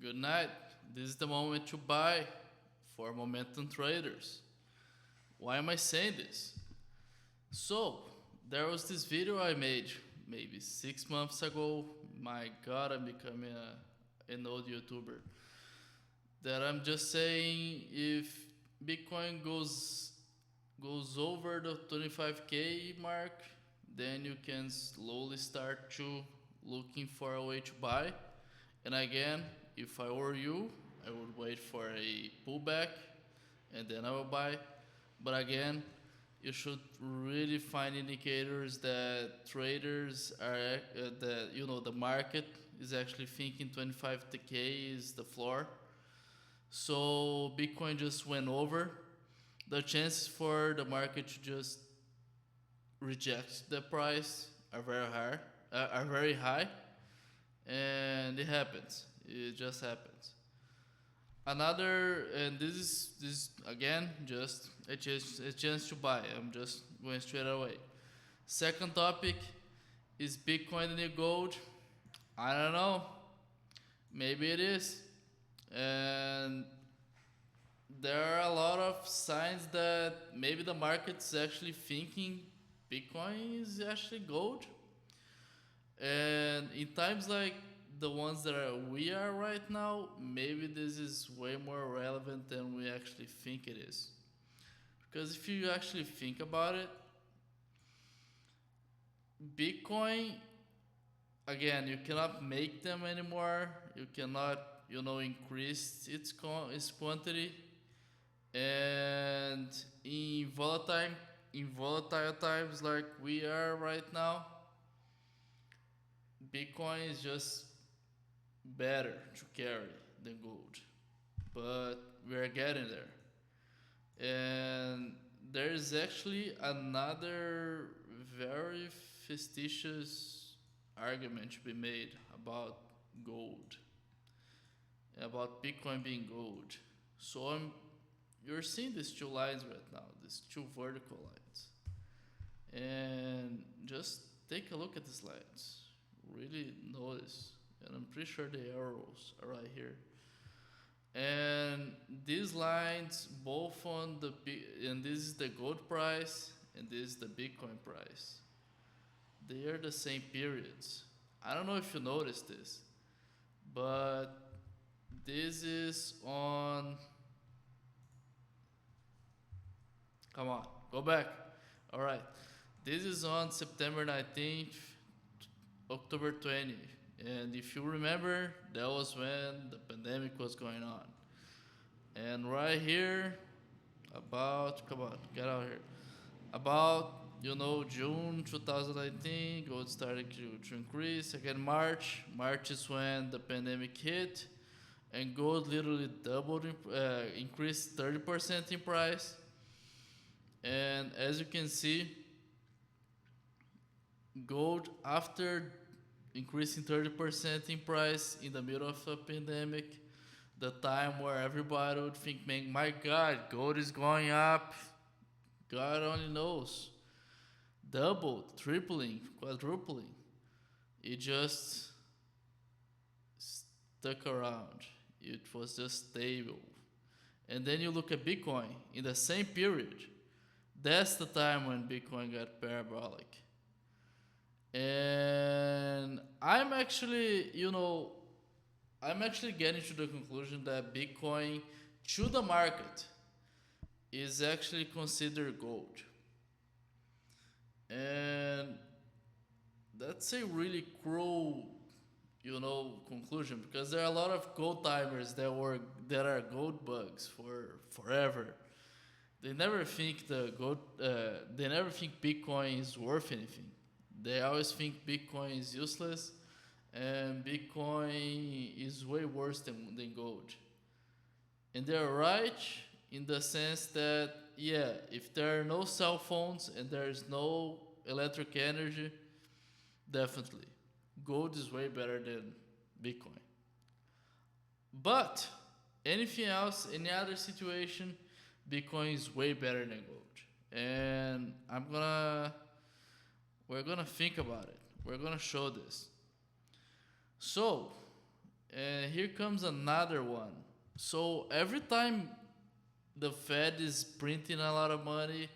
Good night. This is the moment to buy for momentum traders. Why am I saying this? So, there was this video I made maybe 6 months ago. My god, I'm becoming an old YouTuber. That I'm just saying if Bitcoin goes over the 25k mark, then you can slowly start to looking for a way to buy. And again, if I were you, I would wait for a pullback and then I will buy. But again, you should really find indicators that traders are that the market is actually thinking 25k is the floor. So Bitcoin just went over. The chances for the market to just reject the price are very high, and it happens. It just happens. Another, and this again just a chance to buy. I'm just going straight away. Second topic is Bitcoin the new gold. I don't know. Maybe it is, and there are a lot of signs that maybe the market's actually thinking Bitcoin is actually gold. And in times like the ones we are right now, maybe this is way more relevant than we actually think it is. Because if you actually think about it, Bitcoin, again, you cannot make them anymore. You cannot, increase its quantity. And in volatile times like we are right now, Bitcoin is just better to carry than gold. But we're getting there. And there's actually another very facetious argument to be made about gold, about Bitcoin being gold. So you're seeing these two lines right now, these two vertical lines. And just take a look at these lines. Really notice. And I'm pretty sure the arrows are right here. And these lines, both and this is the gold price and this is the Bitcoin price. They are the same periods. I don't know if you noticed this, but this is on. Come on, go back. All right. This is on September 19th, October 20th. And if you remember, that was when the pandemic was going on. And right here, come on, get out here. About, June 2019, gold started to increase. Again, March is when the pandemic hit. And gold literally doubled, increased 30% in price. And as you can see, gold, after increasing 30% in price in the middle of a pandemic, the time where everybody would think, man, my God, gold is going up. God only knows. Doubled, tripling, quadrupling. It just stuck around. It was just stable. And then you look at Bitcoin in the same period. That's the time when Bitcoin got parabolic. And I'm actually getting to the conclusion that Bitcoin to the market is actually considered gold. And that's a really cruel, conclusion, because there are a lot of gold timers that are gold bugs for forever. They never think they never think Bitcoin is worth anything. They always think Bitcoin is useless, and Bitcoin is way worse than gold. And they're right in the sense that, yeah, if there are no cell phones and there is no electric energy, definitely, gold is way better than Bitcoin. But anything else, any other situation, Bitcoin is way better than gold. And we're gonna think about it. We're gonna show this. So, here comes another one. So every time the Fed is printing a lot of money,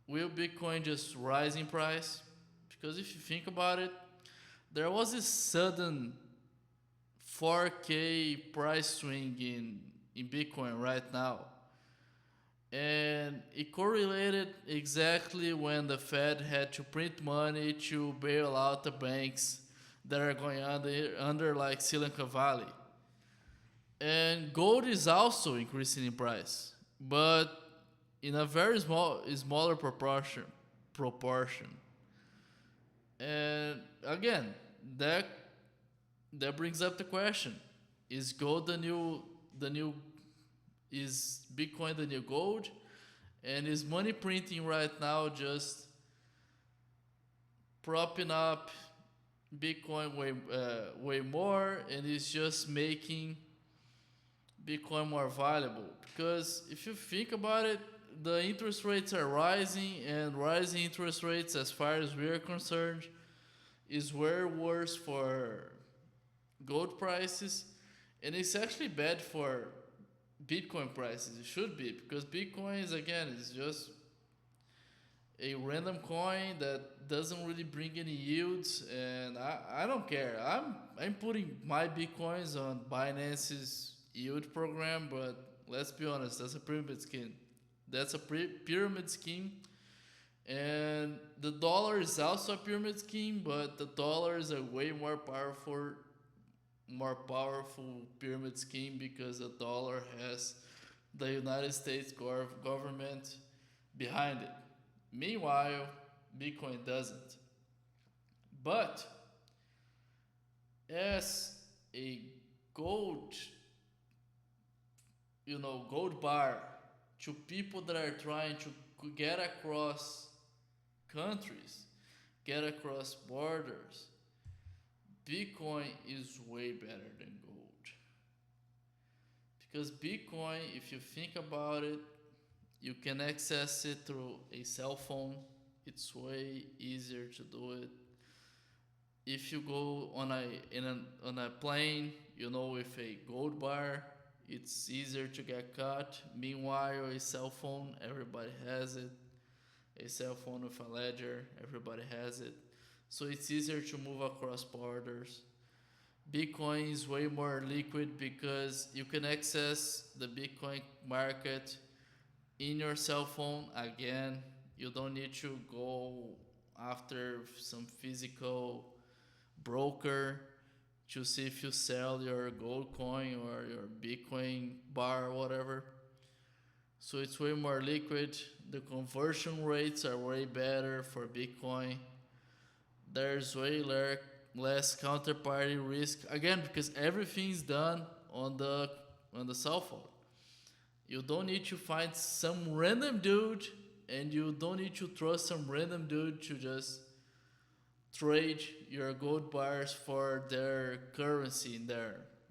will Bitcoin just rise in price? Because if you think about it, there was this sudden 4K price swing in Bitcoin right now. And it correlated exactly when the Fed had to print money to bail out the banks that are going under like Silicon Valley. And gold is also increasing in price, but in a very smaller proportion. And again, that that brings up the question: Is gold the new is Bitcoin the new gold? And is money printing right now just propping up Bitcoin way more, and it's just making Bitcoin more valuable? Because if you think about it, the interest rates are rising, and rising interest rates, as far as we are concerned, is way worse for gold prices, and it's actually bad for Bitcoin prices. It should be, because Bitcoin is just a random coin that doesn't really bring any yields, and I don't care. I'm putting my Bitcoins on Binance's yield program, but let's be honest, that's a pyramid scheme. That's a pyramid scheme, and the dollar is also a pyramid scheme, but the dollar is a way more powerful pyramid scheme, because the dollar has the United States government behind it. Meanwhile, Bitcoin doesn't. But as a gold, gold bar to people that are trying to get across countries, get across borders, Bitcoin is way better than gold. Because Bitcoin, if you think about it, you can access it through a cell phone. It's way easier to do it. If you go on a plane, with a gold bar, it's easier to get caught. Meanwhile, a cell phone, everybody has it. A cell phone with a ledger, everybody has it. So it's easier to move across borders. Bitcoin is way more liquid because you can access the Bitcoin market in your cell phone. Again, you don't need to go after some physical broker to see if you sell your gold coin or your Bitcoin bar or whatever. So it's way more liquid. The conversion rates are way better for Bitcoin. There's way less counterparty risk, again, because everything's done on the cell phone. You don't need to find some random dude, and you don't need to trust some random dude to just trade your gold bars for their currency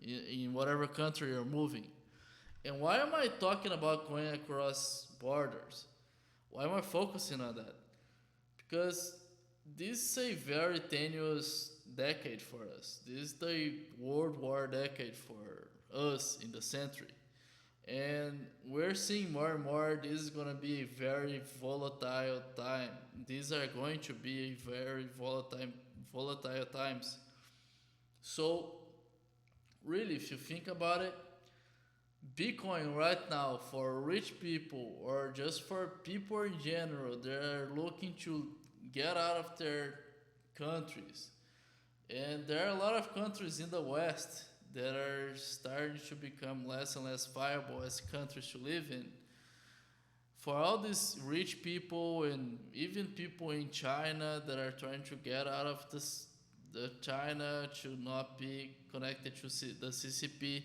in whatever country you're moving. And why am I talking about going across borders? Why am I focusing on that? Because this is a very tenuous decade for us. This is the World War decade for us in the century. And we're seeing more and more this is going to be a very volatile time. These are going to be very volatile times. So, really, if you think about it, Bitcoin right now for rich people or just for people in general, they're looking to get out of their countries. And there are a lot of countries in the West that are starting to become less and less viable as countries to live in. For all these rich people and even people in China that are trying to get out of the China to not be connected to the CCP,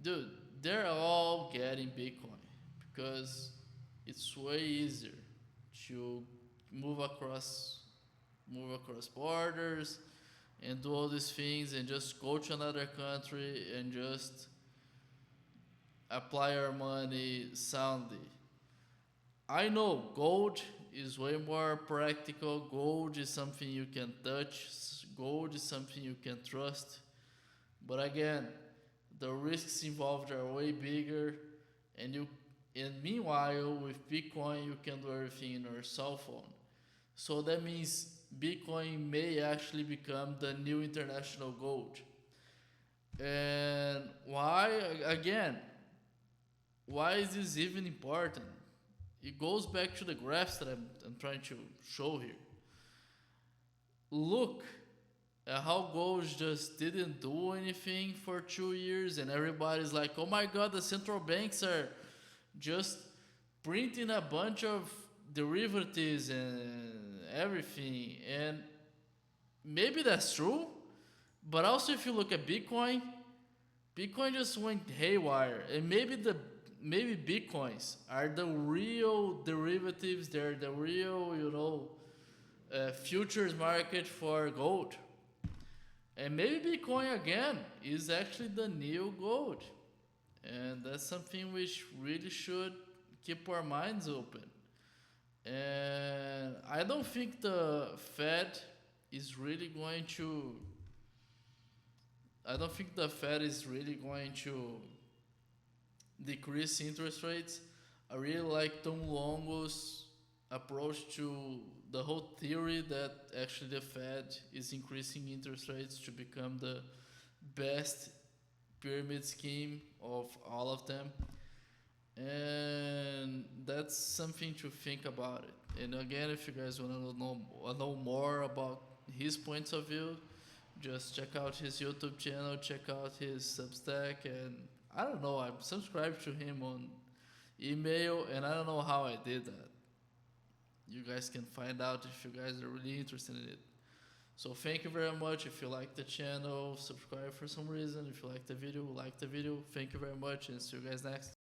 dude, they're all getting Bitcoin because it's way easier to move across borders and do all these things and just go to another country and just apply our money soundly. I know gold is way more practical. Gold is something you can touch. Gold is something you can trust. But again, the risks involved are way bigger, and you and meanwhile with Bitcoin you can do everything in your cell phone. So that means Bitcoin may actually become the new international gold. And why again? Why is this even important? It goes back to the graphs that I'm trying to show here. Look at how gold just didn't do anything for 2 years, and everybody's like, oh my god, the central banks are just printing a bunch of derivatives and everything. And maybe that's true, but also if you look at Bitcoin, Bitcoin just went haywire, and maybe Bitcoins are the real derivatives. They're the real, futures market for gold. And maybe Bitcoin again is actually the new gold. And that's something which really should keep our minds open. And I don't think the Fed is really going to. I don't think the Fed is really going to decrease interest rates. I really like Tom Longo's approach to the whole theory that actually the Fed is increasing interest rates to become the best pyramid scheme of all of them. And that's something to think about it. And again, if you guys want to know more about his points of view, just check out his YouTube channel, check out his Substack, and I don't know, I'm subscribed to him on email, and I don't know how I did that. You guys can find out if you guys are really interested in it. So thank you very much. If you like the channel, subscribe for some reason. If you like the video, like the video. Thank you very much, and see you guys next.